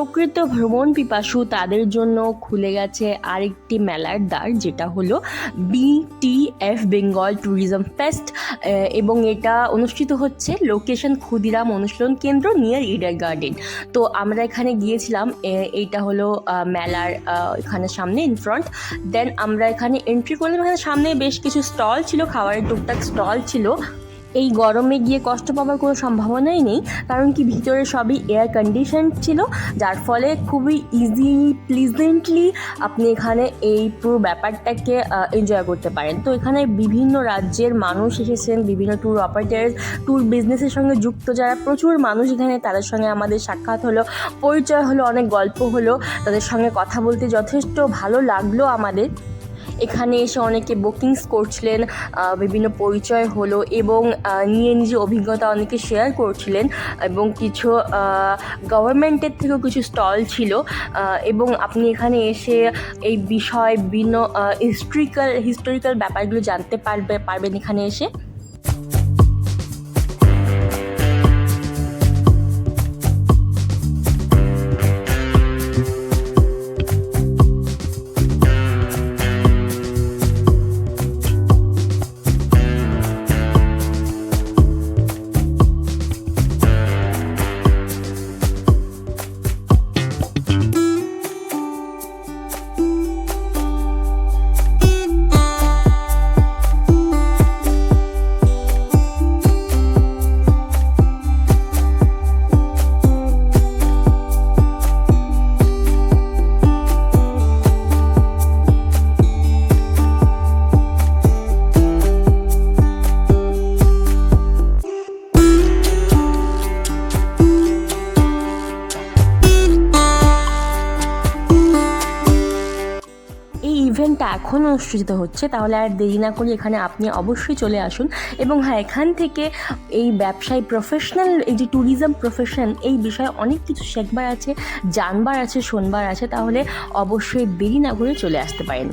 প্রকৃত ভ্রমণ পিপাসু তাদের জন্য খুলে গেছে আরেকটি মেলার দ্বার, যেটা হলো BTF বেঙ্গল ট্যুরিজম ফেস্ট, এবং এটা অনুষ্ঠিত হচ্ছে লোকেশন ক্ষুদিরাম অনুশীলন কেন্দ্র নিয়ার ইডেন গার্ডেন। তো আমরা এখানে গিয়েছিলাম, এইটা হলো মেলার এখানে সামনে ইন ফ্রন্ট। দেন আমরা এখানে এন্ট্রি করলাম, এখানে সামনে বেশ কিছু স্টল ছিল, খাবারের টুকটাক স্টল ছিল। এই গরমে গিয়ে কষ্ট পাওয়ার কোনো সম্ভাবনাই নেই, কারণ কি ভিতরে সবই এয়ার কন্ডিশন ছিল, যার ফলে খুবই ইজি প্লিজেন্টলি আপনি এখানে এই পুরো ব্যাপারটাকে এনজয় করতে পারেন। তো এখানে বিভিন্ন রাজ্যের মানুষ এসেছেন, বিভিন্ন ট্যুর অপারেটার, ট্যুর বিজনেসের সঙ্গে যুক্ত যারা প্রচুর মানুষ এখানে, তাদের সঙ্গে আমাদের সাক্ষাৎ হলো, পরিচয় হলো, অনেক গল্প হলো, তাদের সঙ্গে কথা বলতে যথেষ্ট ভালো লাগলো আমাদের। এখানে এসে অনেকে বুকিংস করছিলেন, বিভিন্ন পরিচয় হলো, এবং নিজে অভিজ্ঞতা অনেকে শেয়ার করছিলেন, এবং কিছু গভর্নমেন্টের থেকেও কিছু স্টল ছিল। এবং আপনি এখানে এসে এই বিষয় বিভিন্ন হিস্টোরিক্যাল ব্যাপারগুলো জানতে পারবেন এখানে এসে। ইভেন্টটা এখন অনুষ্ঠিত হচ্ছে, তাহলে আর দেরি না করে এখানে আপনি অবশ্যই চলে আসুন। এবং হ্যাঁ, এখান থেকে এই ব্যবসায়ী প্রফেশনাল, এই যে ট্যুরিজম প্রফেশন, এই বিষয়ে অনেক কিছু শেখবার আছে, জানবার আছে, শোনবার আছে, তাহলে অবশ্যই দেরি না করে চলে আসতে পারেন।